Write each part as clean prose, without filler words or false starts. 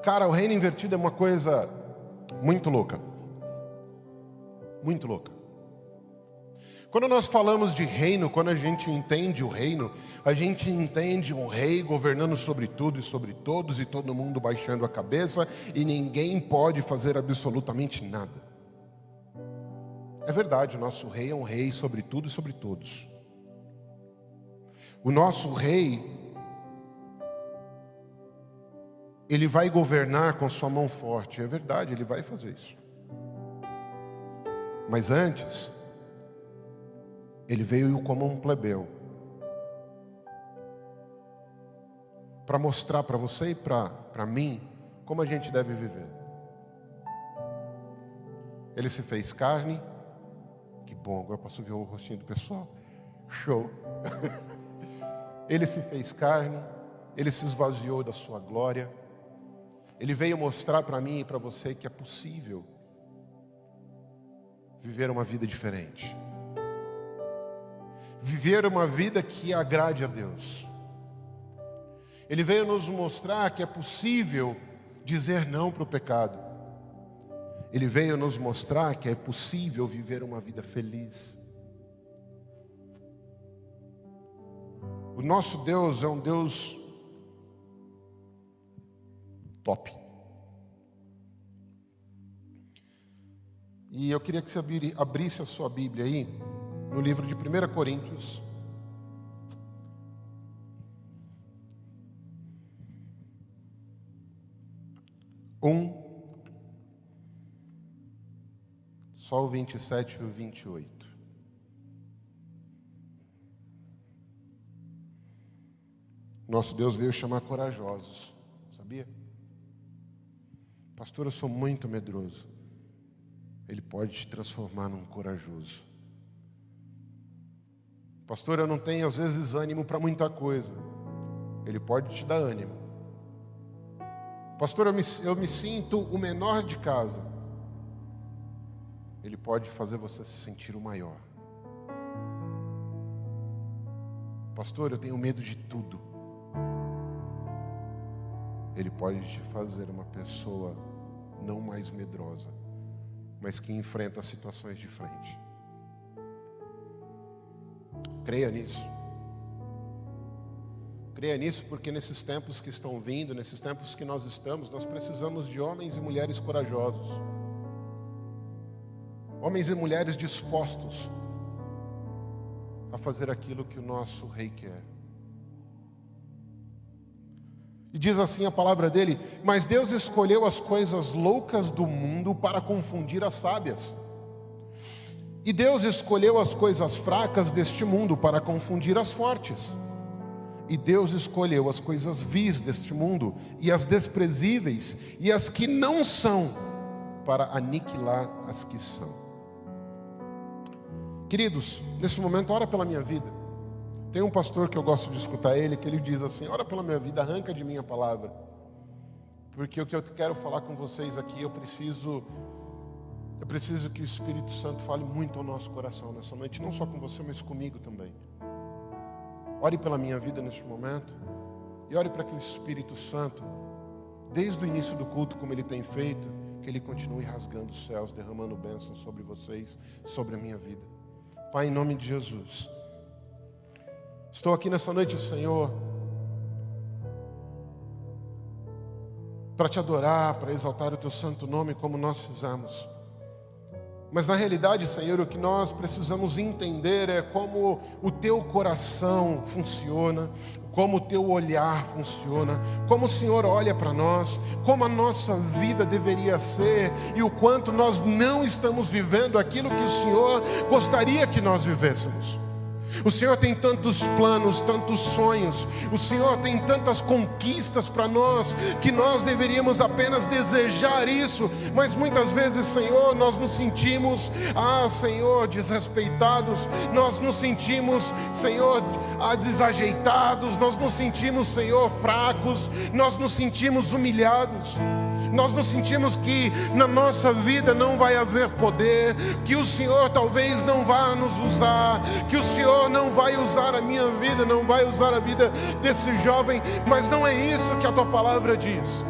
Cara, o reino invertido é uma coisa muito louca. Muito louca. Quando nós falamos de reino, quando a gente entende o reino, a gente entende um rei governando sobre tudo e sobre todos, e todo mundo baixando a cabeça, e ninguém pode fazer absolutamente nada. É verdade, o nosso rei é um rei sobre tudo e sobre todos. O nosso rei, ele vai governar com sua mão forte. É verdade, ele vai fazer isso. Mas antes, ele veio como um plebeu, para mostrar para você e para mim como a gente deve viver. Ele se fez carne. Que bom, agora eu posso ver o rostinho do pessoal. Show. Ele se fez carne, ele se esvaziou da sua glória. Ele veio mostrar para mim e para você que é possível viver uma vida diferente. Viver uma vida que agrade a Deus. Ele veio nos mostrar que é possível dizer não para o pecado. Ele veio nos mostrar que é possível viver uma vida feliz. O nosso Deus é um Deus top. E eu queria que você abrisse a sua Bíblia aí, no livro de 1 Coríntios. Só o 27 e o 28. Nosso Deus veio chamar corajosos, sabia? Pastor, eu sou muito medroso. Ele pode te transformar num corajoso. Pastor, eu não tenho às vezes ânimo para muita coisa. Ele pode te dar ânimo. Pastor, eu me sinto o menor de casa. Ele pode fazer você se sentir o maior. Pastor, eu tenho medo de tudo. Ele pode te fazer uma pessoa não mais medrosa, mas que enfrenta situações de frente. Creia nisso. Creia nisso, porque nesses tempos que estão vindo, nesses tempos que nós estamos, nós precisamos de homens e mulheres corajosos. Homens e mulheres dispostos a fazer aquilo que o nosso rei quer. E diz assim a palavra dele: mas Deus escolheu as coisas loucas do mundo para confundir as sábias. E Deus escolheu as coisas fracas deste mundo para confundir as fortes. E Deus escolheu as coisas vis deste mundo, e as desprezíveis, e as que não são, para aniquilar as que são. Queridos, nesse momento, ora pela minha vida. Tem um pastor que eu gosto de escutar ele, que ele diz assim: ora pela minha vida, arranca de mim a palavra. Porque o que eu quero falar com vocês aqui, eu preciso que o Espírito Santo fale muito ao nosso coração nessa noite, não só com você, mas comigo também. Ore pela minha vida neste momento, e ore para que o Espírito Santo, desde o início do culto, como ele tem feito, que ele continue rasgando os céus, derramando bênçãos sobre vocês, sobre a minha vida. Pai, em nome de Jesus, estou aqui nessa noite, Senhor, para te adorar, para exaltar o teu santo nome, como nós fizemos. Mas na realidade, Senhor, o que nós precisamos entender é como o teu coração funciona, como o teu olhar funciona, como o Senhor olha para nós, como a nossa vida deveria ser e o quanto nós não estamos vivendo aquilo que o Senhor gostaria que nós vivêssemos. O Senhor tem tantos planos, tantos sonhos. O Senhor tem tantas conquistas para nós, que nós deveríamos apenas desejar isso. Mas muitas vezes, Senhor, nós nos sentimos, Senhor, desrespeitados. Nós nos sentimos, Senhor, desajeitados. Nós nos sentimos, Senhor, fracos. Nós nos sentimos humilhados. Nós nos sentimos que na nossa vida não vai haver poder, que o Senhor talvez não vá nos usar, que o Senhor não vai usar a minha vida, não vai usar a vida desse jovem. Mas não é isso que a tua palavra diz.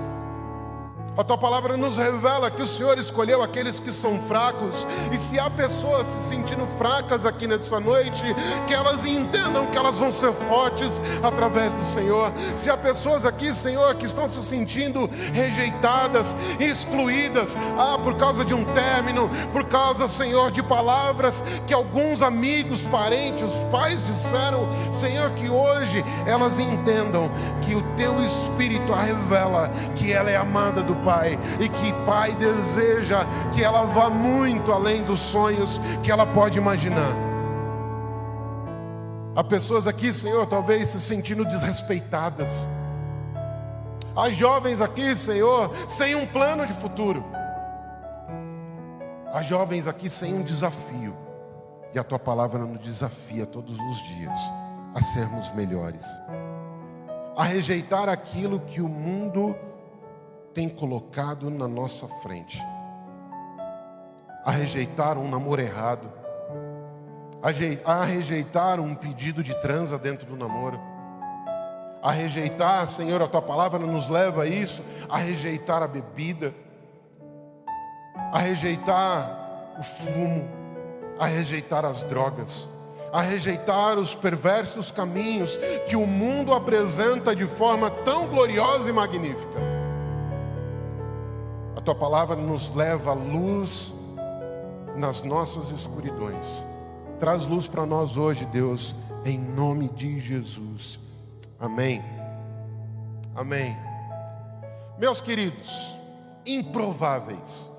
A tua palavra nos revela que o Senhor escolheu aqueles que são fracos. E se há pessoas se sentindo fracas aqui nessa noite, que elas entendam que elas vão ser fortes através do Senhor. Se há pessoas aqui, Senhor, que estão se sentindo rejeitadas, excluídas, por causa de um término, por causa, Senhor, de palavras que alguns amigos, parentes, os pais disseram, Senhor, que hoje elas entendam que o teu Espírito a revela, que ela é amada do Pai, e que Pai deseja que ela vá muito além dos sonhos que ela pode imaginar. Há pessoas aqui, Senhor, talvez se sentindo desrespeitadas. Há jovens aqui, Senhor, sem um plano de futuro. Há jovens aqui sem um desafio. E a tua palavra nos desafia todos os dias a sermos melhores, a rejeitar aquilo que o mundo tem colocado na nossa frente, a rejeitar um namoro errado, a rejeitar um pedido de transa dentro do namoro, a rejeitar, Senhor, a tua palavra nos leva a isso, a rejeitar a bebida, a rejeitar o fumo, a rejeitar as drogas, a rejeitar os perversos caminhos que o mundo apresenta de forma tão gloriosa e magnífica. A tua palavra nos leva à luz nas nossas escuridões. Traz luz para nós hoje, Deus, em nome de Jesus. Amém. Amém. Meus queridos, improváveis.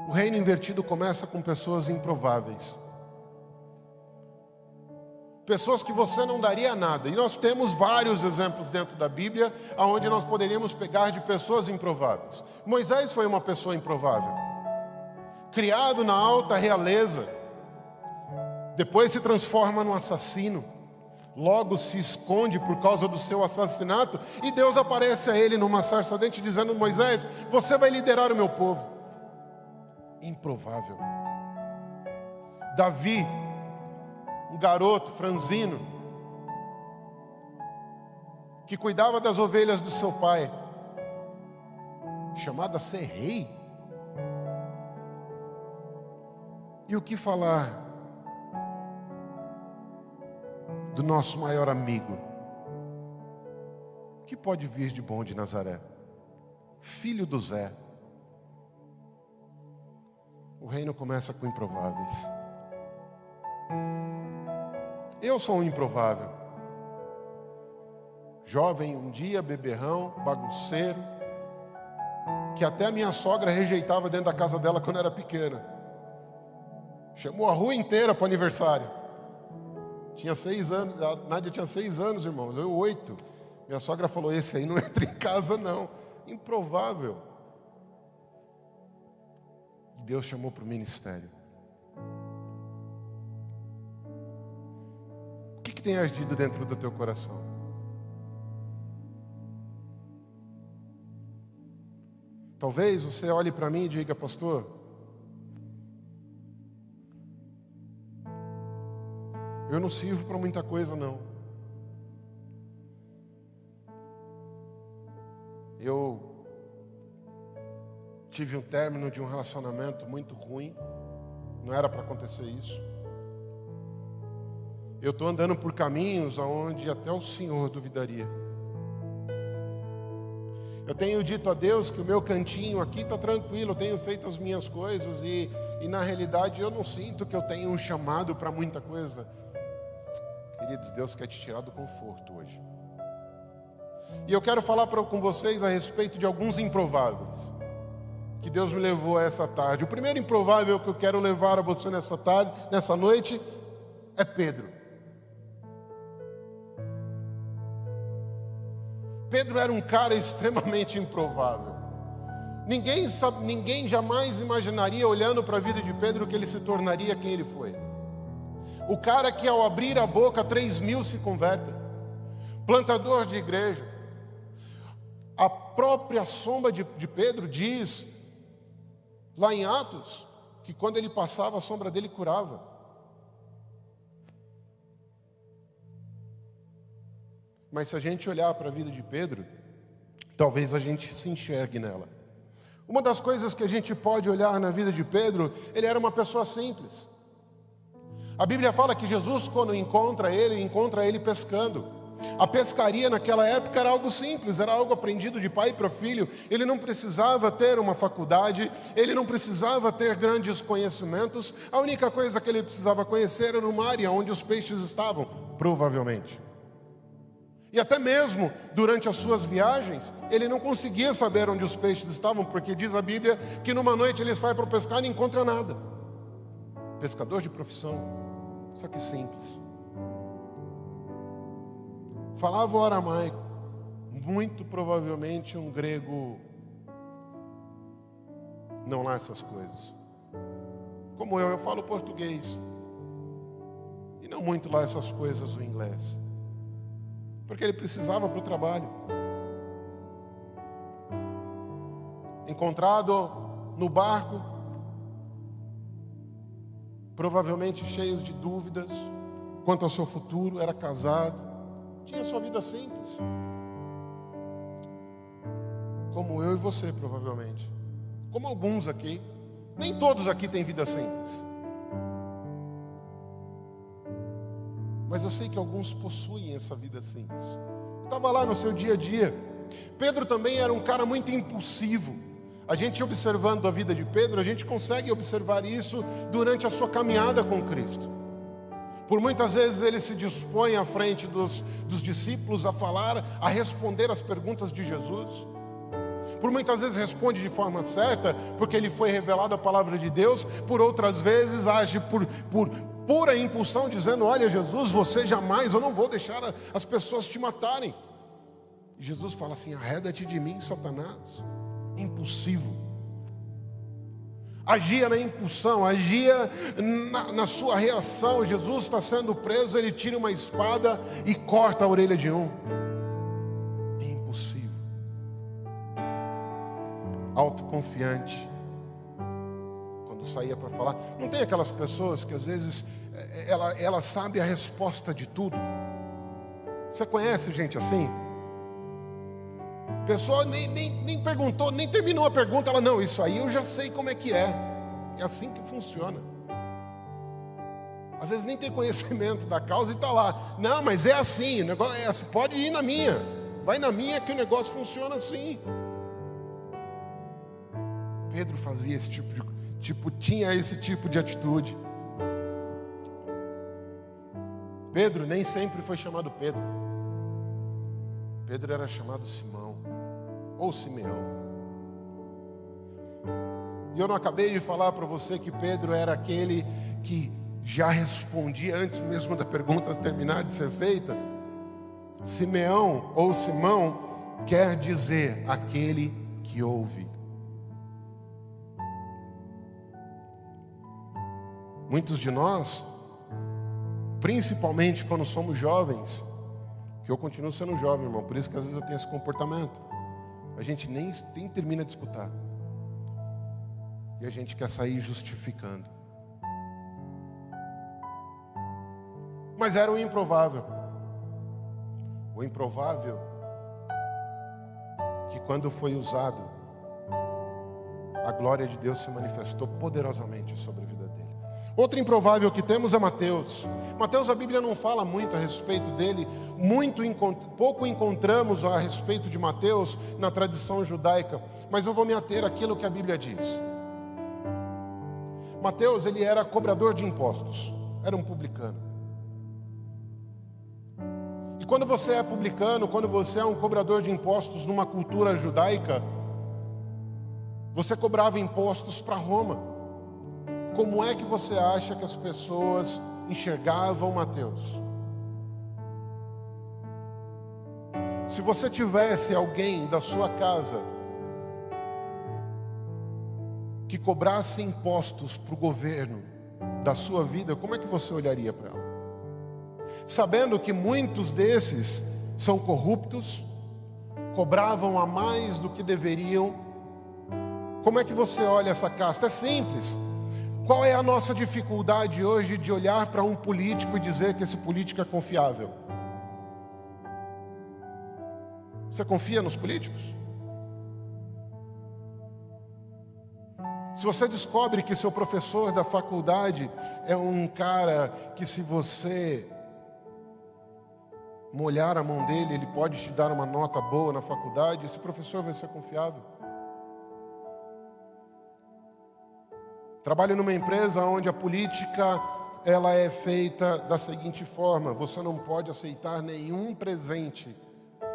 O reino invertido começa com pessoas improváveis. Pessoas que você não daria nada. E nós temos vários exemplos dentro da Bíblia onde nós poderíamos pegar de pessoas improváveis. Moisés foi uma pessoa improvável, criado na alta realeza, depois se transforma num assassino, logo se esconde por causa do seu assassinato, e Deus aparece a ele numa sarça ardente dizendo: Moisés, você vai liderar o meu povo. Improvável. Davi, um garoto franzino, que cuidava das ovelhas do seu pai, chamado a ser rei. E o que falar do nosso maior amigo? O que pode vir de bom de Nazaré? Filho do Zé. O reino começa com improváveis. Eu sou um improvável. Jovem, um dia, beberrão, bagunceiro, que até a minha sogra rejeitava dentro da casa dela quando era pequena. Chamou a rua inteira para o aniversário. Tinha 6 anos, a Nádia tinha 6 anos, irmãos, eu 8. Minha sogra falou: esse aí não entra em casa não. Improvável. E Deus chamou para o ministério. O que tem ardido dentro do teu coração? Talvez você olhe para mim e diga: pastor, eu não sirvo para muita coisa não. Eu tive um término de um relacionamento muito ruim, não era para acontecer isso. Eu estou andando por caminhos onde até o Senhor duvidaria. Eu tenho dito a Deus que o meu cantinho aqui está tranquilo, eu tenho feito as minhas coisas e na realidade eu não sinto que eu tenho um chamado para muita coisa. Queridos, Deus quer te tirar do conforto hoje. E eu quero falar com vocês a respeito de alguns improváveis que Deus me levou a essa tarde. O primeiro improvável que eu quero levar a você nessa tarde, nessa noite, é Pedro. Pedro era um cara extremamente improvável. Ninguém jamais imaginaria, olhando para a vida de Pedro, que ele se tornaria quem ele foi. O cara que ao abrir a boca 3.000 se convertem. Plantador de igreja. A própria sombra de Pedro diz, lá em Atos, que quando ele passava a sombra dele curava. Mas se a gente olhar para a vida de Pedro, talvez a gente se enxergue nela. Uma das coisas que a gente pode olhar na vida de Pedro, ele era uma pessoa simples. A Bíblia fala que Jesus, quando encontra ele pescando. A pescaria naquela época era algo simples, era algo aprendido de pai para filho. Ele não precisava ter uma faculdade, ele não precisava ter grandes conhecimentos. A única coisa que ele precisava conhecer era uma área onde os peixes estavam, provavelmente. E até mesmo durante as suas viagens, ele não conseguia saber onde os peixes estavam, porque diz a Bíblia que numa noite ele sai para pescar e não encontra nada. Pescador de profissão, só que simples. Falava o aramaico, muito provavelmente um grego não lá essas coisas. Como eu falo português, e não muito lá essas coisas o inglês. Porque ele precisava para o trabalho. Encontrado no barco, provavelmente cheios de dúvidas quanto ao seu futuro, era casado, tinha sua vida simples. Como eu e você, provavelmente. Como alguns aqui. Nem todos aqui têm vida simples. Mas eu sei que alguns possuem essa vida simples. Estava lá no seu dia a dia. Pedro também era um cara muito impulsivo. A gente observando a vida de Pedro, a gente consegue observar isso durante a sua caminhada com Cristo. Por muitas vezes ele se dispõe à frente dos discípulos a falar, a responder as perguntas de Jesus. Por muitas vezes responde de forma certa, porque ele foi revelado a palavra de Deus. Por outras vezes age por pura impulsão, dizendo: olha Jesus, você jamais, eu não vou deixar as pessoas te matarem. E Jesus fala assim: arreda-te de mim, Satanás. Impulsivo. Agia na impulsão, agia na sua reação. Jesus está sendo preso, ele tira uma espada e corta a orelha de um. Impulsivo. Autoconfiante. Quando saía para falar, não tem aquelas pessoas que às vezes ela sabe a resposta de tudo? Você conhece gente assim? A pessoa nem perguntou, nem terminou a pergunta, ela: não, isso aí eu já sei como é que é. É assim que funciona. Às vezes nem tem conhecimento da causa e está lá: não, mas é assim, o negócio é assim, pode ir na minha. Vai na minha que o negócio funciona assim. Pedro fazia esse tinha esse tipo de atitude. Pedro nem sempre foi chamado Pedro. Pedro era chamado Simão ou Simeão. E eu não acabei de falar para você que Pedro era aquele que já respondia antes mesmo da pergunta terminar de ser feita? Simeão ou Simão quer dizer aquele que ouve. Muitos de nós, principalmente quando somos jovens, que eu continuo sendo jovem, irmão, por isso que às vezes eu tenho esse comportamento. A gente nem termina de escutar. E a gente quer sair justificando. Mas era o improvável. O improvável que quando foi usado, a glória de Deus se manifestou poderosamente sobre a vida dele. Outro improvável que temos é Mateus. Mateus, a Bíblia não fala muito a respeito dele. Pouco encontramos a respeito de Mateus na tradição judaica. Mas eu vou me ater àquilo que a Bíblia diz. Mateus, ele era cobrador de impostos. Era um publicano. E quando você é publicano, quando você é um cobrador de impostos numa cultura judaica, você cobrava impostos para Roma. Como é que você acha que as pessoas enxergavam Mateus? Se você tivesse alguém da sua casa que cobrasse impostos para o governo da sua vida, como é que você olharia para ela? Sabendo que muitos desses são corruptos, cobravam a mais do que deveriam, como é que você olha essa casta? É simples. Qual é a nossa dificuldade hoje de olhar para um político e dizer que esse político é confiável? Você confia nos políticos? Se você descobre que seu professor da faculdade é um cara que, se você molhar a mão dele, ele pode te dar uma nota boa na faculdade, esse professor vai ser confiável. Trabalho numa empresa onde a política ela é feita da seguinte forma: você não pode aceitar nenhum presente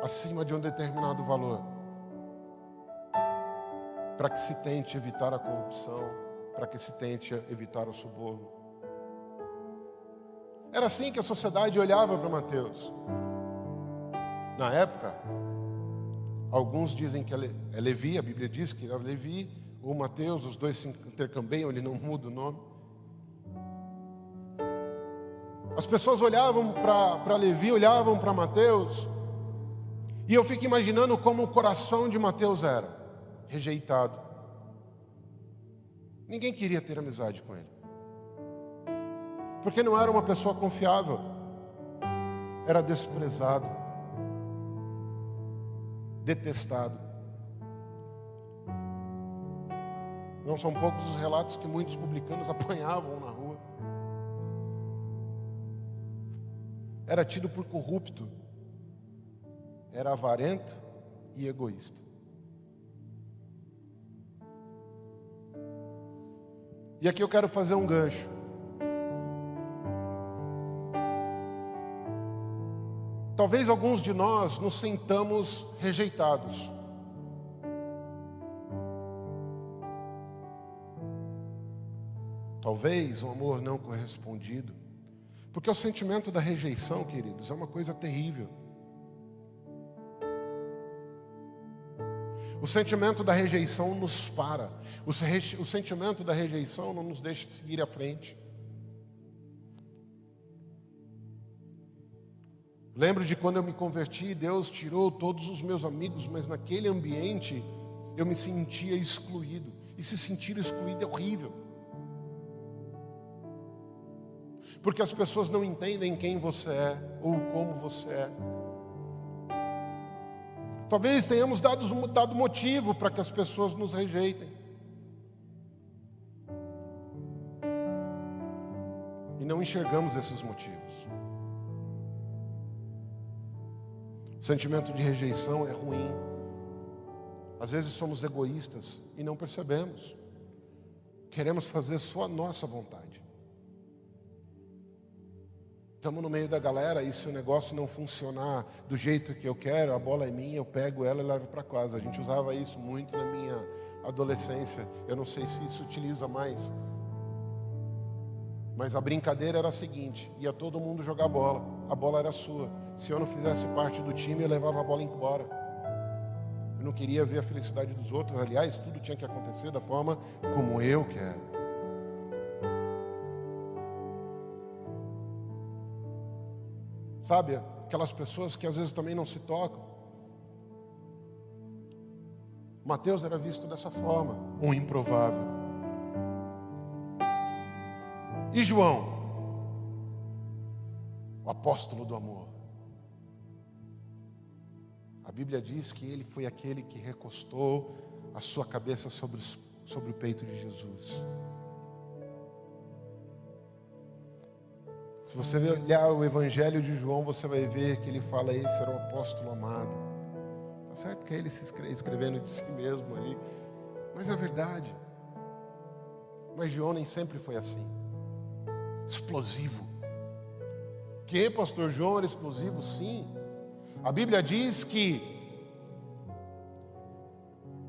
acima de um determinado valor, para que se tente evitar a corrupção, para que se tente evitar o suborno. Era assim que a sociedade olhava para Mateus. Na época, alguns dizem que é Levi, a Bíblia diz que é Levi ou Mateus, os dois se intercambiam, ele não muda o nome. As pessoas olhavam para Levi, olhavam para Mateus, e eu fico imaginando como o coração de Mateus era rejeitado. Ninguém queria ter amizade com ele, porque não era uma pessoa confiável, era desprezado, detestado. Não são poucos os relatos que muitos publicanos apanhavam na rua. Era tido por corrupto, era avarento e egoísta. E aqui eu quero fazer um gancho. Talvez alguns de nós nos sintamos rejeitados. Talvez um amor não correspondido. Porque o sentimento da rejeição, queridos, é uma coisa terrível. O sentimento da rejeição nos para. O sentimento da rejeição não nos deixa seguir à frente. Lembro de quando eu me converti, Deus tirou todos os meus amigos, mas naquele ambiente eu me sentia excluído. E se sentir excluído é horrível. Porque as pessoas não entendem quem você é ou como você é. Talvez tenhamos dado motivo para que as pessoas nos rejeitem. E não enxergamos esses motivos. O sentimento de rejeição é ruim. Às vezes somos egoístas e não percebemos. Queremos fazer só a nossa vontade. Estamos no meio da galera e se o negócio não funcionar do jeito que eu quero, a bola é minha, eu pego ela e levo para casa. A gente usava isso muito na minha adolescência. Eu não sei se isso utiliza mais. Mas a brincadeira era a seguinte: ia todo mundo jogar bola, a bola era sua. Se eu não fizesse parte do time, eu levava a bola embora. Eu não queria ver a felicidade dos outros. Aliás, tudo tinha que acontecer da forma como eu quero. Sabe, aquelas pessoas que às vezes também não se tocam. Mateus era visto dessa forma, um improvável. E João, o apóstolo do amor. A Bíblia diz que ele foi aquele que recostou a sua cabeça sobre o peito de Jesus. Se você olhar o Evangelho de João, você vai ver que ele fala: esse era o apóstolo amado. Está certo que é ele se escrevendo de si mesmo ali, mas é verdade. Mas João nem sempre foi assim. Explosivo. Que pastor João era explosivo? Sim. A Bíblia diz que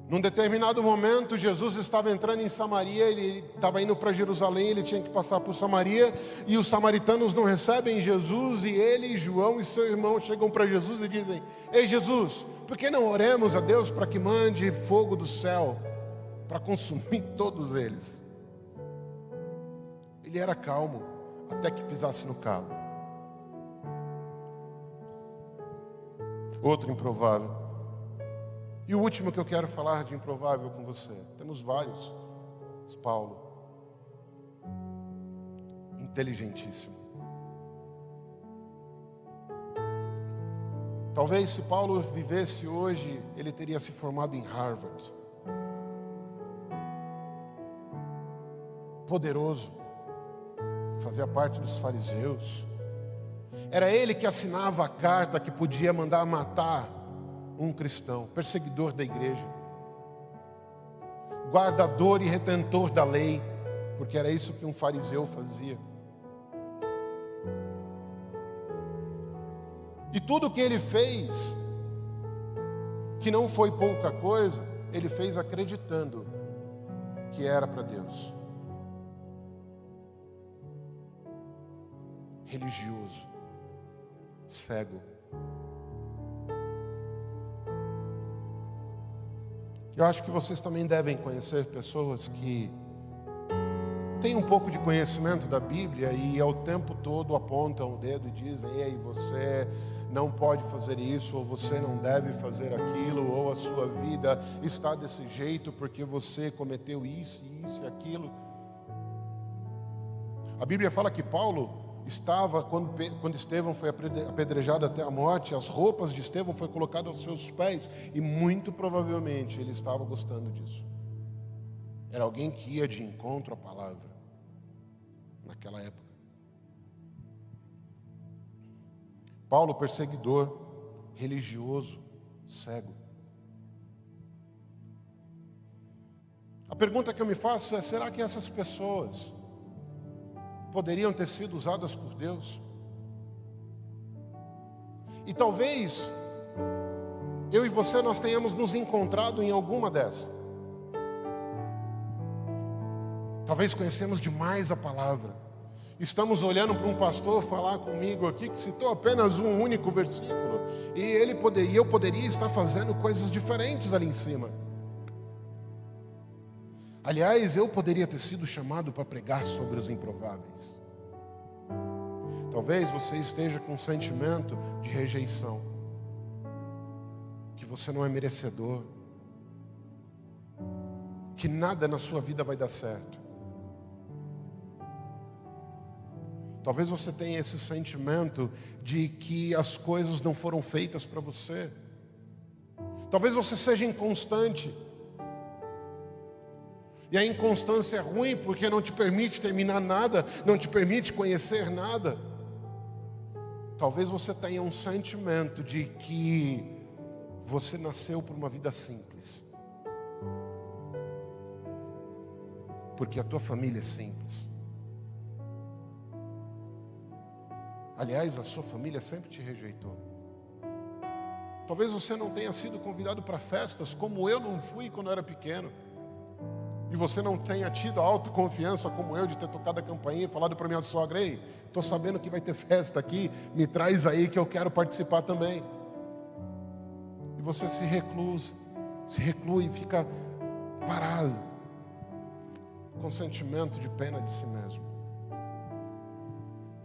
num determinado momento, Jesus estava entrando em Samaria, ele estava indo para Jerusalém, ele tinha que passar por Samaria, e os samaritanos não recebem Jesus, e ele, João e seu irmão chegam para Jesus e dizem: ei Jesus, por que não oremos a Deus para que mande fogo do céu, para consumir todos eles? Ele era calmo, até que pisasse no calo. Outro improvável. E o último que eu quero falar de improvável com você, temos vários. Paulo, inteligentíssimo. Talvez se Paulo vivesse hoje, ele teria se formado em Harvard. Poderoso, fazia parte dos fariseus. Era ele que assinava a carta que podia mandar matar um cristão, perseguidor da igreja, guardador e retentor da lei, porque era isso que um fariseu fazia. E tudo o que ele fez, que não foi pouca coisa, ele fez acreditando que era para Deus. Religioso, cego. Eu acho que vocês também devem conhecer pessoas que têm um pouco de conhecimento da Bíblia e ao tempo todo apontam o dedo e dizem: ei, você não pode fazer isso, ou você não deve fazer aquilo, ou a sua vida está desse jeito porque você cometeu isso e aquilo. A Bíblia fala que Paulo estava, quando Estevão foi apedrejado até a morte, as roupas de Estevão foram colocadas aos seus pés, e muito provavelmente ele estava gostando disso. Era alguém que ia de encontro à palavra, naquela época. Paulo, perseguidor, religioso, cego. A pergunta que eu me faço é: será que essas pessoas poderiam ter sido usadas por Deus? E talvez eu e você, nós tenhamos nos encontrado em alguma dessas. Talvez conhecemos demais a palavra. Estamos olhando para um pastor falar comigo aqui que citou apenas um único versículo, e eu poderia estar fazendo coisas diferentes ali em cima. Aliás, eu poderia ter sido chamado para pregar sobre os improváveis. Talvez você esteja com um sentimento de rejeição, que você não é merecedor, que nada na sua vida vai dar certo. Talvez você tenha esse sentimento de que as coisas não foram feitas para você. Talvez você seja inconstante. E a inconstância é ruim porque não te permite terminar nada, não te permite conhecer nada. Talvez você tenha um sentimento de que você nasceu por uma vida simples, porque a tua família é simples. Aliás, a sua família sempre te rejeitou. Talvez você não tenha sido convidado para festas como eu não fui quando eu era pequeno. E você não tenha tido a autoconfiança como eu de ter tocado a campainha e falado para minha sogra: ei, estou sabendo que vai ter festa aqui, me traz aí que eu quero participar também. E você se reclui e fica parado, com sentimento de pena de si mesmo.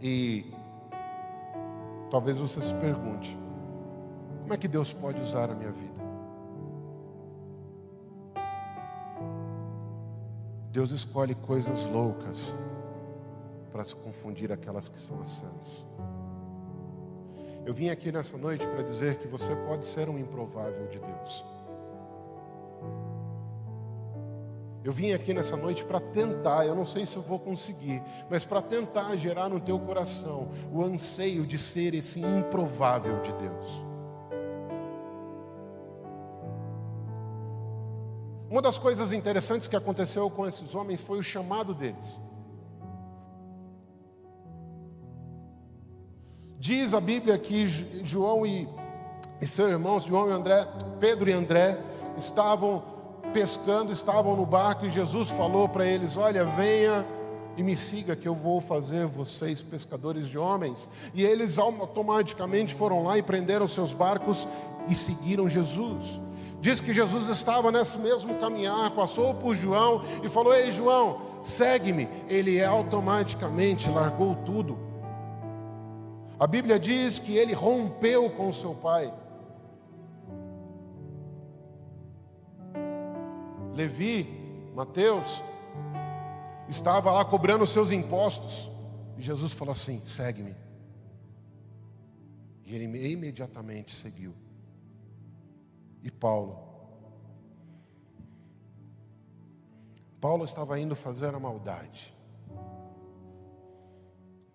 E talvez você se pergunte: como é que Deus pode usar a minha vida? Deus escolhe coisas loucas para se confundir aquelas que são as sãs. Eu vim aqui nessa noite para dizer que você pode ser um improvável de Deus. Eu vim aqui nessa noite para tentar, eu não sei se eu vou conseguir, mas para tentar gerar no teu coração o anseio de ser esse improvável de Deus. Uma das coisas interessantes que aconteceu com esses homens foi o chamado deles. Diz a Bíblia que João e seus irmãos, João e André, Pedro e André, estavam pescando, estavam no barco, e Jesus falou para eles: olha, venha e me siga que eu vou fazer vocês pescadores de homens. E eles automaticamente foram lá e prenderam seus barcos e seguiram Jesus. Diz que Jesus estava nesse mesmo caminhar, passou por João e falou: ei, João, segue-me. Ele automaticamente largou tudo. A Bíblia diz que ele rompeu com seu pai. Levi, Mateus, estava lá cobrando seus impostos. E Jesus falou assim: segue-me. E ele imediatamente seguiu. E Paulo estava indo fazer a maldade.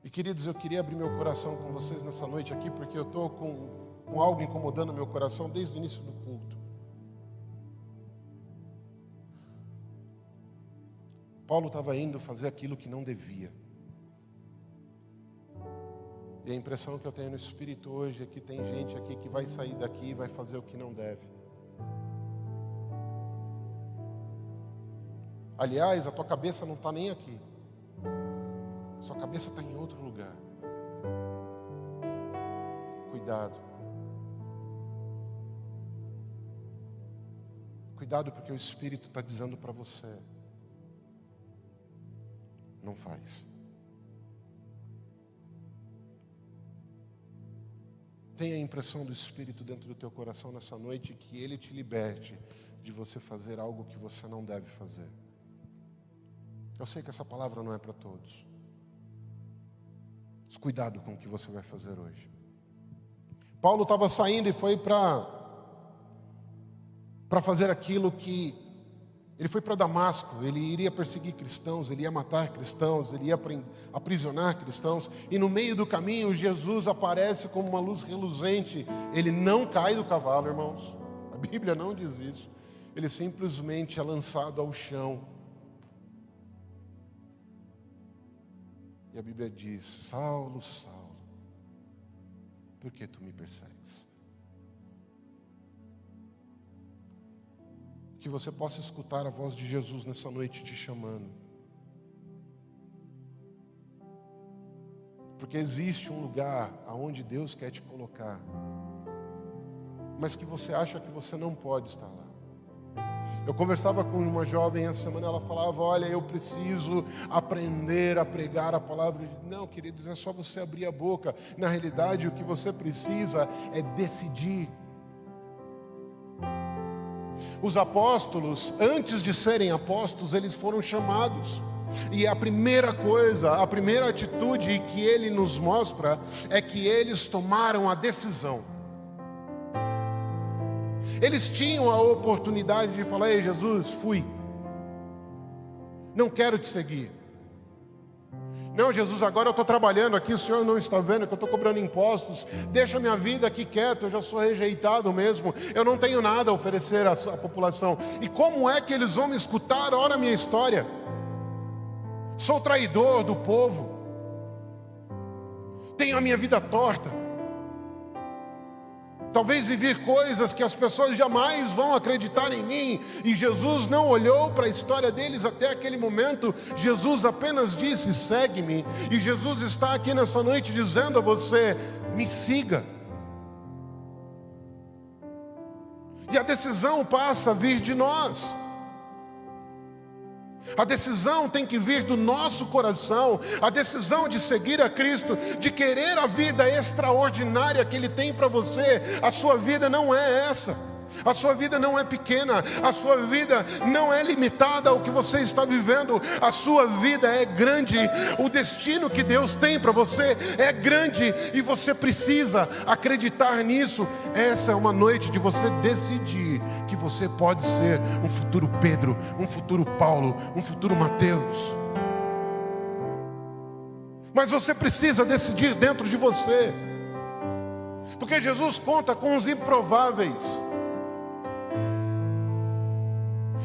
E queridos, eu queria abrir meu coração com vocês nessa noite aqui, porque eu estou com algo incomodando meu coração desde o início do culto. Paulo estava indo fazer aquilo que não devia. E a impressão que eu tenho no Espírito hoje é que tem gente aqui que vai sair daqui e vai fazer o que não deve. Aliás, a tua cabeça não está nem aqui. Sua cabeça está em outro lugar. Cuidado. Cuidado, porque o Espírito está dizendo para você: não faz. Tenha a impressão do Espírito dentro do teu coração nessa noite, que Ele te liberte de você fazer algo que você não deve fazer. Eu sei que essa palavra não é para todos. Mas cuidado com o que você vai fazer hoje. Paulo estava saindo e foi para fazer aquilo que... Ele foi para Damasco, ele iria perseguir cristãos, ele ia matar cristãos, ele ia aprisionar cristãos. E no meio do caminho, Jesus aparece como uma luz reluzente. Ele não cai do cavalo, irmãos. A Bíblia não diz isso. Ele simplesmente é lançado ao chão. E a Bíblia diz: Saulo, Saulo, por que tu me persegues? Que você possa escutar a voz de Jesus nessa noite te chamando. Porque existe um lugar aonde Deus quer te colocar, mas que você acha que você não pode estar lá. Eu conversava com uma jovem essa semana, ela falava: olha, eu preciso aprender a pregar a palavra. Não, queridos, é só você abrir a boca. Na realidade, o que você precisa é decidir. Os apóstolos, antes de serem apóstolos, eles foram chamados. E a primeira coisa, a primeira atitude que ele nos mostra é que eles tomaram a decisão. Eles tinham a oportunidade de falar: ei, Jesus, fui. Não quero te seguir. Não, Jesus, agora eu estou trabalhando aqui, o Senhor não está vendo que eu estou cobrando impostos. Deixa minha vida aqui quieta, eu já sou rejeitado mesmo. Eu não tenho nada a oferecer à população. E como é que eles vão me escutar? Ora, minha história. Sou traidor do povo. Tenho a minha vida torta. Talvez vivi coisas que as pessoas jamais vão acreditar em mim. E Jesus não olhou para a história deles até aquele momento. Jesus apenas disse: segue-me. E Jesus está aqui nessa noite dizendo a você: me siga. E a decisão passa a vir de nós. A decisão tem que vir do nosso coração. A decisão de seguir a Cristo, de querer a vida extraordinária que Ele tem para você. A sua vida não é essa. A sua vida não é pequena. A sua vida não é limitada ao que você está vivendo. A sua vida é grande. O destino que Deus tem para você é grande. E você precisa acreditar nisso. Essa é uma noite de você decidir que você pode ser um futuro Pedro, um futuro Paulo, um futuro Mateus. Mas você precisa decidir dentro de você. Porque Jesus conta com os improváveis.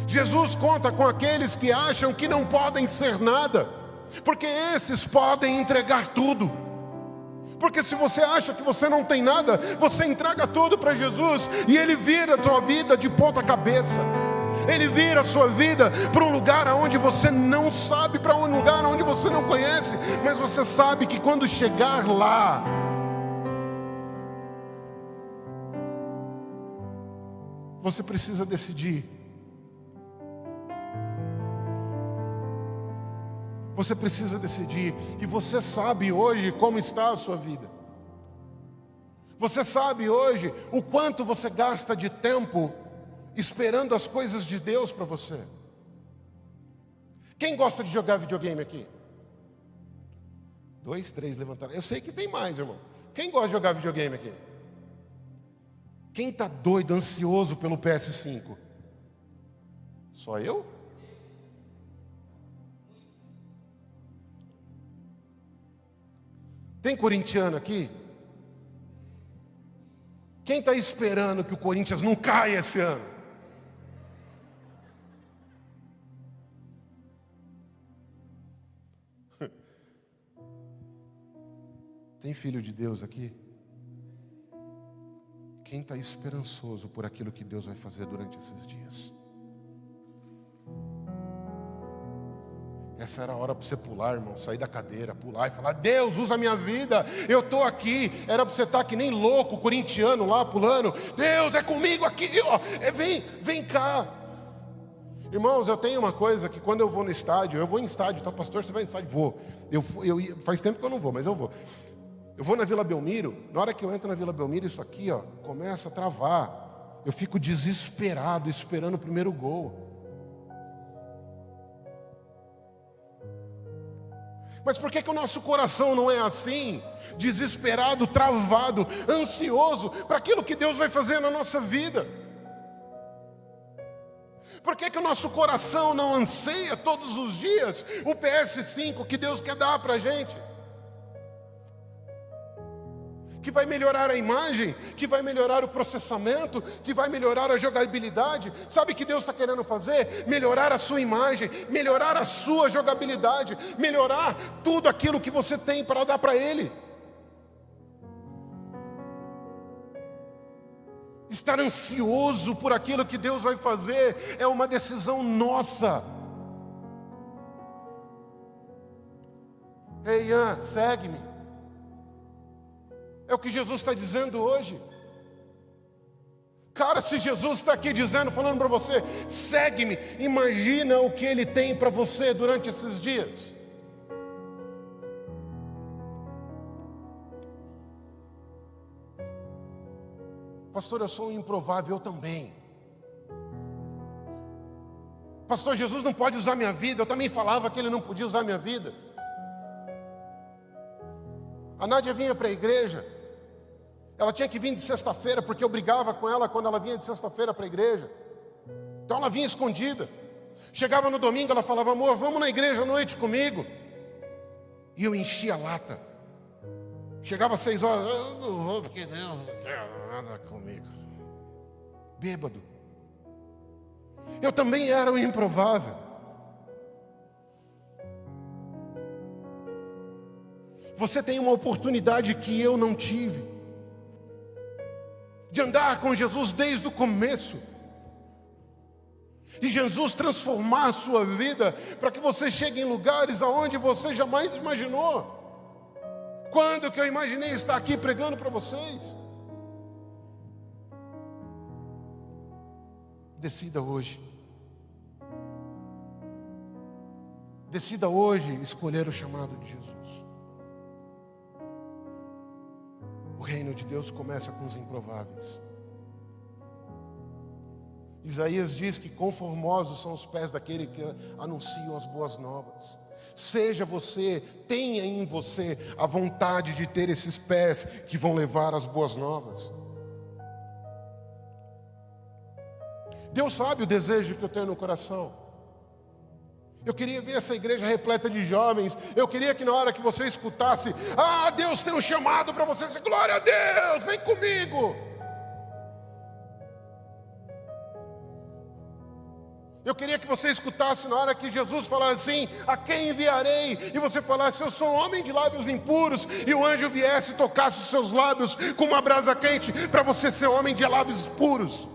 Jesus conta com aqueles que acham que não podem ser nada, porque esses podem entregar tudo. Porque se você acha que você não tem nada, você entrega tudo para Jesus, e Ele vira a sua vida de ponta cabeça. Ele vira a sua vida para um lugar onde você não sabe, para um lugar onde você não conhece, mas você sabe que quando chegar lá, você precisa decidir. Você precisa decidir. E você sabe hoje como está a sua vida. Você sabe hoje o quanto você gasta de tempo esperando as coisas de Deus para você. Quem gosta de jogar videogame aqui? 2, 3 levantaram. Eu sei que tem mais, irmão. Quem gosta de jogar videogame aqui? Quem está doido, ansioso pelo PS5? Só eu? Tem corintiano aqui? Quem está esperando que o Corinthians não caia esse ano? Tem filho de Deus aqui? Quem está esperançoso por aquilo que Deus vai fazer durante esses dias? Essa era a hora para você pular, irmão, sair da cadeira, pular e falar: Deus, usa a minha vida, eu estou aqui. Era para você estar que nem louco, corintiano lá, pulando. Deus, é comigo aqui, ó. Vem cá. Irmãos, eu tenho uma coisa que quando eu vou no estádio, eu vou em estádio, tá, pastor, você vai no estádio? Vou. Faz tempo que eu não vou, mas eu vou. Eu vou na Vila Belmiro, na hora que eu entro na Vila Belmiro, isso aqui, ó, começa a travar. Eu fico desesperado, esperando o primeiro gol. Mas por que o nosso coração não é assim? Desesperado, travado, ansioso para aquilo que Deus vai fazer na nossa vida? Por que o nosso coração não anseia todos os dias o PS5 que Deus quer dar para a gente? Que vai melhorar a imagem, que vai melhorar o processamento, que vai melhorar a jogabilidade. Sabe o que Deus está querendo fazer? Melhorar a sua imagem, melhorar a sua jogabilidade, melhorar tudo aquilo que você tem para dar para Ele. Estar ansioso por aquilo que Deus vai fazer é uma decisão nossa. Ei, Ian, segue-me. É o que Jesus está dizendo hoje. Cara, se Jesus está aqui dizendo, falando para você: segue-me, imagina o que Ele tem para você durante esses dias. Pastor, eu sou um improvável, eu também. Pastor, Jesus não pode usar minha vida. Eu também falava que Ele não podia usar minha vida. A Nádia vinha para a igreja. Ela tinha que vir de sexta-feira, porque eu brigava com ela quando ela vinha de sexta-feira para a igreja. Então ela vinha escondida. Chegava no domingo, ela falava: amor, vamos na igreja à noite comigo. E eu enchia a lata. Chegava às 6 horas: eu não vou porque Deus não quer nada comigo. Bêbado. Eu também era um improvável. Você tem uma oportunidade que eu não tive, de andar com Jesus desde o começo, e Jesus transformar a sua vida, para que você chegue em lugares aonde você jamais imaginou. Quando que eu imaginei estar aqui pregando para vocês? Decida hoje. Decida hoje escolher o chamado de Jesus. O reino de Deus começa com os improváveis. Isaías diz que conformosos são os pés daquele que anunciam as boas novas. Seja você, tenha em você a vontade de ter esses pés que vão levar as boas novas. Deus sabe o desejo que eu tenho no coração. Eu queria ver essa igreja repleta de jovens. Eu queria que na hora que você escutasse: ah, Deus tem um chamado para você, dizer, glória a Deus, vem comigo. Eu queria que você escutasse na hora que Jesus falasse assim: a quem enviarei? E você falasse: eu sou um homem de lábios impuros. E o anjo viesse e tocasse os seus lábios com uma brasa quente, para você ser homem de lábios puros.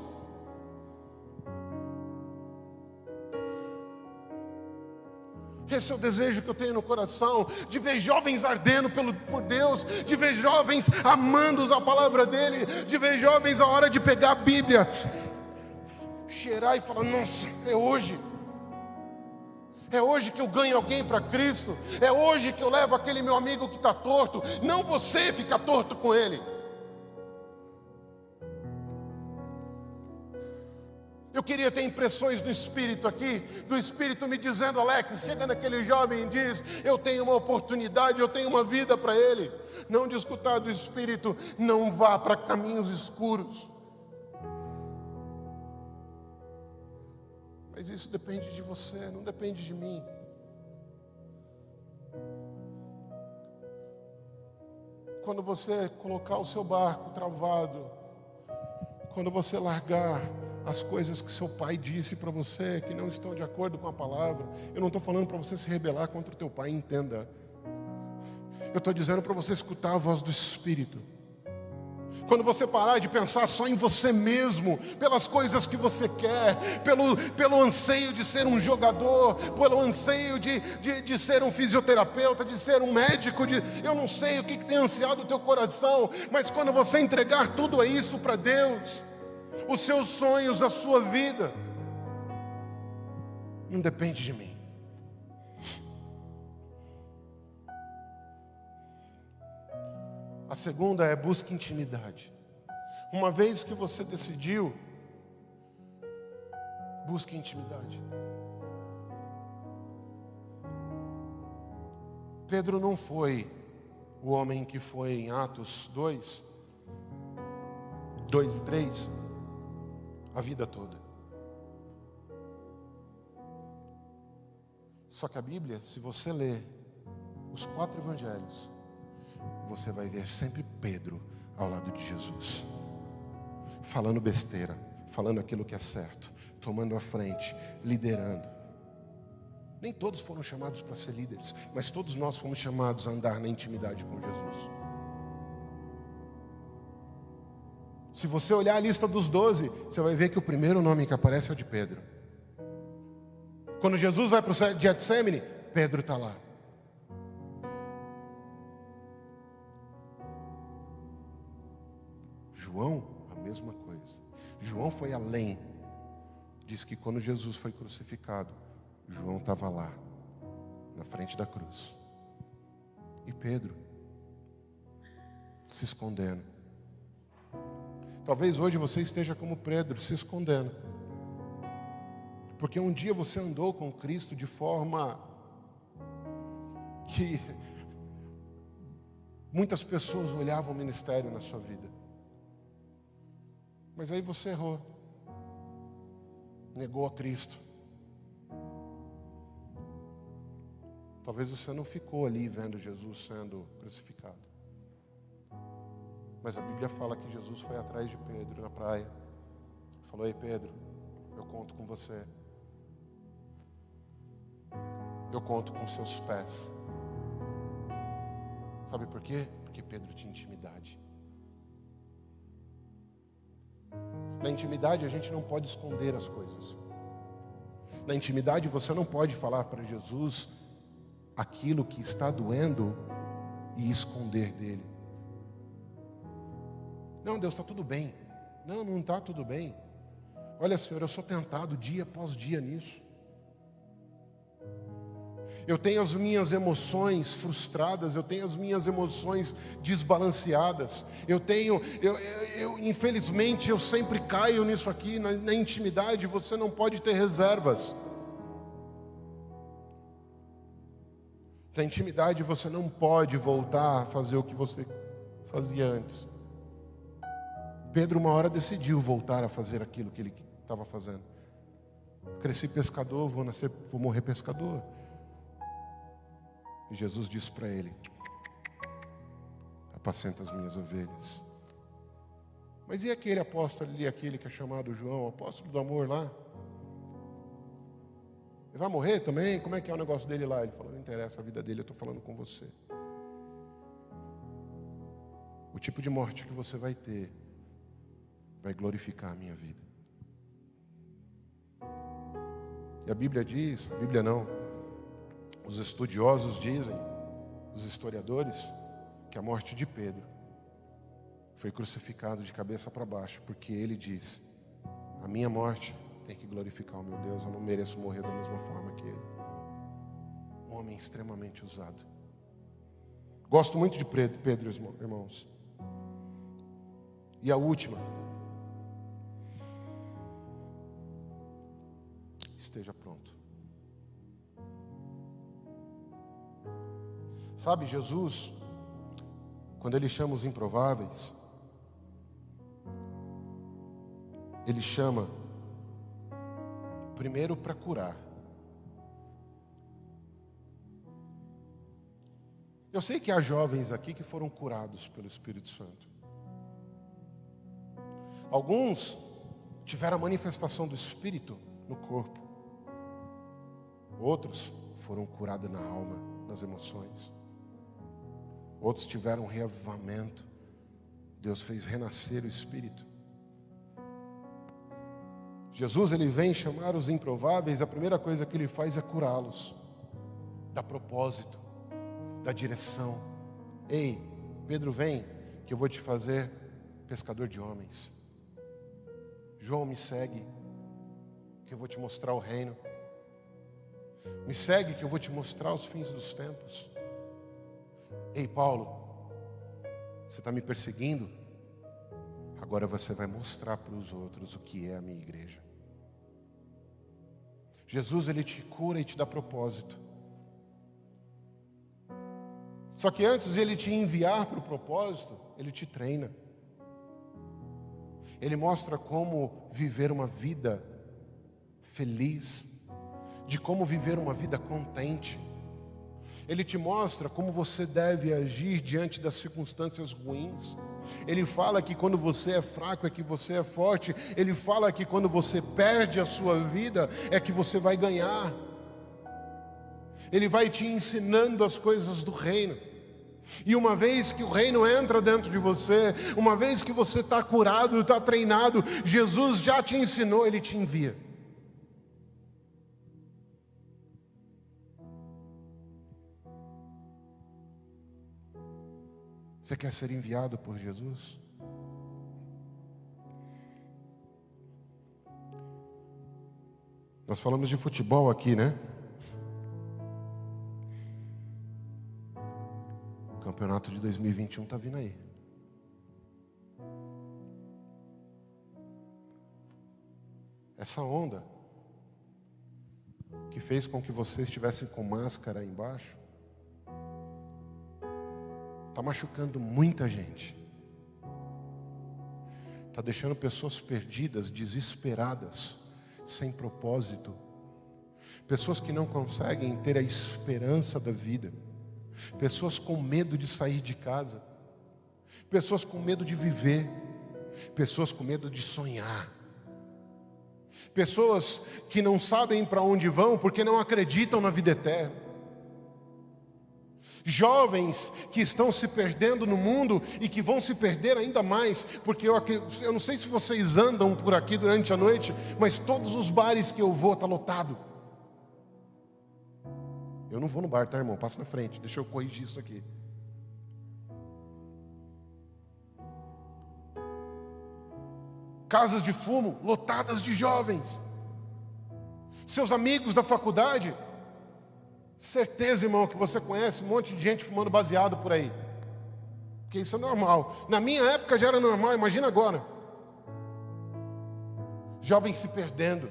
Esse é o desejo que eu tenho no coração, de ver jovens ardendo por Deus, de ver jovens amando a palavra dEle, de ver jovens a hora de pegar a Bíblia, cheirar e falar: nossa, é hoje. É hoje que eu ganho alguém para Cristo. É hoje que eu levo aquele meu amigo que está torto. Não você fica torto com ele. Eu queria ter impressões do Espírito aqui, do Espírito me dizendo: Alex, chega naquele jovem e diz: eu tenho uma oportunidade, eu tenho uma vida para ele. Não de escutar do Espírito: não vá para caminhos escuros. Mas isso depende de você, não depende de mim. Quando você colocar o seu barco travado, quando você largar as coisas que seu pai disse para você, que não estão de acordo com a palavra, eu não estou falando para você se rebelar contra o teu pai, entenda. Eu estou dizendo para você escutar a voz do Espírito. Quando você parar de pensar só em você mesmo, pelas coisas que você quer, pelo anseio de ser um jogador, pelo anseio de ser um fisioterapeuta, de ser um médico, eu não sei o que tem ansiado o teu coração, mas quando você entregar tudo isso para Deus, os seus sonhos, a sua vida, não depende de mim. A segunda é: busque intimidade. Uma vez que você decidiu, busque intimidade. Pedro não foi o homem que foi em Atos 2 e 3, a vida toda. Só que a Bíblia, se você ler os 4 evangelhos, você vai ver sempre Pedro ao lado de Jesus, falando besteira, falando aquilo que é certo, tomando a frente, liderando. Nem todos foram chamados para ser líderes, mas todos nós fomos chamados a andar na intimidade com Jesus. Se você olhar a lista dos 12, você vai ver que o primeiro nome que aparece é o de Pedro. Quando Jesus vai para o Getsemane, Pedro está lá. João, a mesma coisa. João foi além. Diz que quando Jesus foi crucificado, João estava lá, na frente da cruz. E Pedro, se escondendo. Talvez hoje você esteja como Pedro, se escondendo. Porque um dia você andou com Cristo de forma que muitas pessoas olhavam o ministério na sua vida. Mas aí você errou, negou a Cristo. Talvez você não ficou ali vendo Jesus sendo crucificado. Mas a Bíblia fala que Jesus foi atrás de Pedro na praia. Falou: ei Pedro, eu conto com você. Eu conto com seus pés. Sabe por quê? Porque Pedro tinha intimidade. Na intimidade a gente não pode esconder as coisas. Na intimidade você não pode falar para Jesus aquilo que está doendo e esconder dele. Não, Deus, está tudo bem. Não, não está tudo bem. Olha, Senhor, eu sou tentado dia após dia nisso. Eu tenho as minhas emoções frustradas, eu tenho as minhas emoções desbalanceadas. Infelizmente, eu sempre caio nisso aqui. Na intimidade, você não pode ter reservas. Na intimidade, você não pode voltar a fazer o que você fazia antes. Pedro, uma hora, decidiu voltar a fazer aquilo que ele estava fazendo. Cresci pescador, vou morrer pescador. E Jesus disse para ele: apacenta as minhas ovelhas. Mas e aquele apóstolo ali, aquele que é chamado João, apóstolo do amor lá? Ele vai morrer também? Como é que é o negócio dele lá? Ele falou: não interessa a vida dele, eu estou falando com você. O tipo de morte que você vai ter vai glorificar a minha vida. E a Bíblia diz, a Bíblia não, os estudiosos dizem, os historiadores, que a morte de Pedro foi crucificado de cabeça para baixo, porque ele diz: a minha morte tem que glorificar o meu Deus, eu não mereço morrer da mesma forma que ele. Um homem extremamente usado. Gosto muito de Pedro, irmãos. E a última. esteja pronto. Sabe, Jesus, quando Ele chama os improváveis, Ele chama primeiro para curar. Eu sei que há jovens aqui que foram curados pelo Espírito Santo. Alguns tiveram a manifestação do Espírito no corpo. Outros foram curados na alma, nas emoções. Outros tiveram um reavivamento. Deus fez renascer o Espírito. Jesus, Ele vem chamar os improváveis, a primeira coisa que Ele faz é curá-los. Dá propósito, dá direção. Ei, Pedro, vem, que eu vou te fazer pescador de homens. João, me segue, que eu vou te mostrar o reino. Me segue, que eu vou te mostrar os fins dos tempos. Ei, Paulo, você está me perseguindo? Agora você vai mostrar para os outros o que é a minha igreja. Jesus, Ele te cura e te dá propósito. Só que antes de Ele te enviar para o propósito, Ele te treina. Ele mostra como viver uma vida feliz, de como viver uma vida contente. Ele te mostra como você deve agir diante das circunstâncias ruins. Ele fala que quando você é fraco é que você é forte. Ele fala que quando você perde a sua vida é que você vai ganhar. Ele vai te ensinando as coisas do reino. E uma vez que o reino entra dentro de você, uma vez que você está curado, está treinado, Jesus já te ensinou, Ele te envia. Você quer ser enviado por Jesus? Nós falamos de futebol aqui, né? O campeonato de 2021 está vindo aí. Essa onda que fez com que vocês estivessem com máscara embaixo está machucando muita gente. Está deixando pessoas perdidas, desesperadas, sem propósito. Pessoas que não conseguem ter a esperança da vida. Pessoas com medo de sair de casa. Pessoas com medo de viver. Pessoas com medo de sonhar. Pessoas que não sabem para onde vão porque não acreditam na vida eterna. Jovens que estão se perdendo no mundo e que vão se perder ainda mais, porque eu não sei se vocês andam por aqui durante a noite, mas todos os bares que eu vou está lotado. Eu não vou no bar, tá, irmão? Passa na frente, deixa eu corrigir isso aqui. Casas de fumo lotadas de jovens. Seus amigos da faculdade, certeza, irmão, que você conhece um monte de gente fumando baseado por aí. Porque isso é normal. Na minha época já era normal, imagina agora. Jovens se perdendo.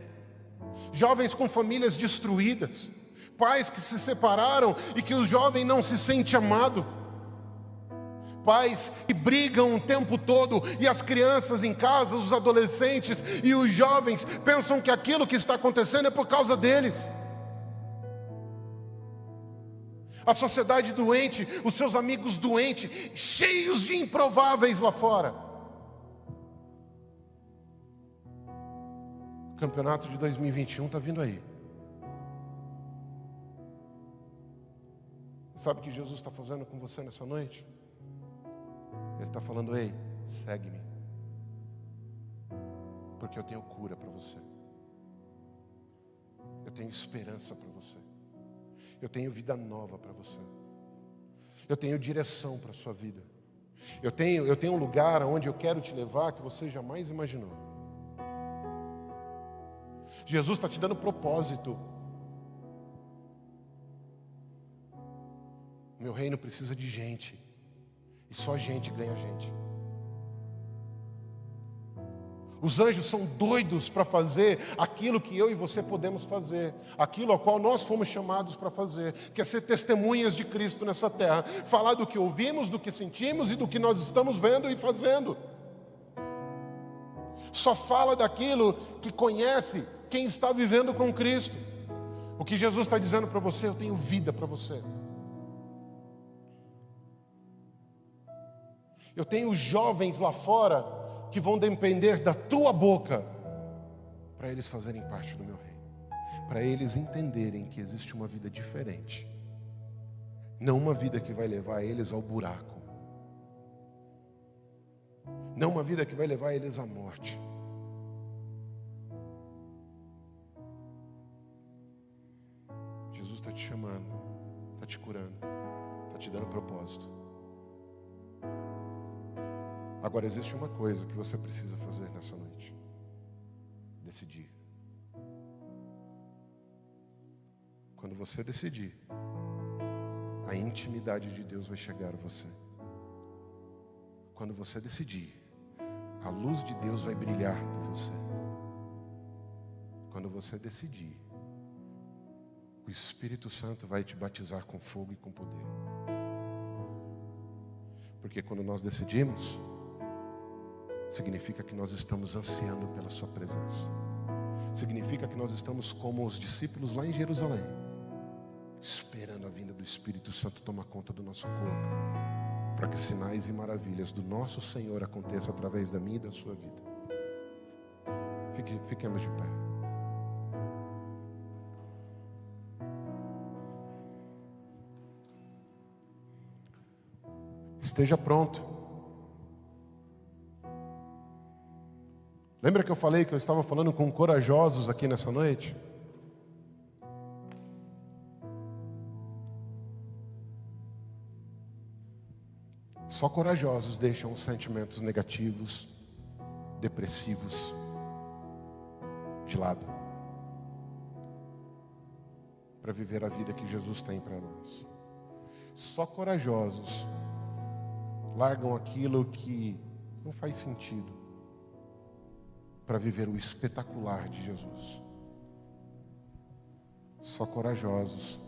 Jovens com famílias destruídas. Pais que se separaram e que o jovem não se sente amado. Pais que brigam o tempo todo e as crianças em casa, os adolescentes e os jovens pensam que aquilo que está acontecendo é por causa deles. A sociedade doente, os seus amigos doentes, cheios de improváveis lá fora. O campeonato de 2021 está vindo aí. Sabe o que Jesus está fazendo com você nessa noite? Ele está falando: ei, segue-me, porque eu tenho cura para você. Eu tenho esperança para você. Eu tenho vida nova para você. Eu tenho direção para a sua vida. Eu tenho um lugar onde eu quero te levar que você jamais imaginou. Jesus está te dando propósito. Meu reino precisa de gente. E só gente ganha gente. Os anjos são doidos para fazer aquilo que eu e você podemos fazer, aquilo ao qual nós fomos chamados para fazer, que é ser testemunhas de Cristo nessa terra, falar do que ouvimos, do que sentimos e do que nós estamos vendo e fazendo. Só fala daquilo que conhece quem está vivendo com Cristo. O que Jesus está dizendo para você, eu tenho vida para você. Eu tenho jovens lá fora que vão depender da tua boca para eles fazerem parte do meu reino, para eles entenderem que existe uma vida diferente, não uma vida que vai levar eles ao buraco, não uma vida que vai levar eles à morte. Jesus está te chamando, está te curando, está te dando propósito. Agora existe uma coisa que você precisa fazer nessa noite: decidir. Quando você decidir, a intimidade de Deus vai chegar a você. Quando você decidir, a luz de Deus vai brilhar por você. Quando você decidir, o Espírito Santo vai te batizar com fogo e com poder. Porque quando nós decidimos, significa que nós estamos ansiando pela sua presença. Significa que nós estamos como os discípulos lá em Jerusalém, esperando a vinda do Espírito Santo tomar conta do nosso corpo, para que sinais e maravilhas do nosso Senhor aconteçam através da minha e da sua vida. Fiquemos de pé. Esteja pronto. Lembra que eu falei que eu estava falando com corajosos aqui nessa noite? Só corajosos deixam os sentimentos negativos, depressivos de lado, para viver a vida que Jesus tem para nós. Só corajosos largam aquilo que não faz sentido para viver o espetacular de Jesus. Só corajosos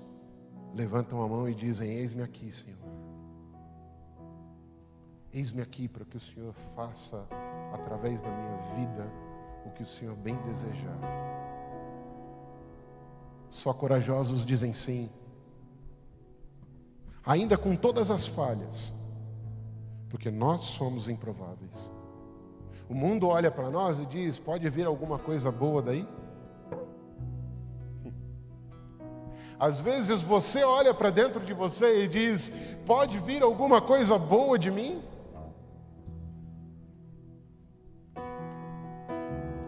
levantam a mão e dizem: eis-me aqui, Senhor. Eis-me aqui para que o Senhor faça através da minha vida o que o Senhor bem desejar. Só corajosos dizem sim, ainda com todas as falhas, porque nós somos improváveis. O mundo olha para nós e diz: pode vir alguma coisa boa daí? Às vezes você olha para dentro de você e diz: pode vir alguma coisa boa de mim?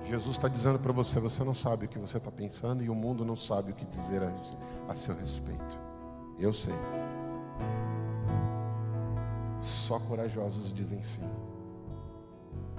Jesus está dizendo para você: você não sabe o que você está pensando e o mundo não sabe o que dizer a seu respeito. Eu sei. Só corajosos dizem sim.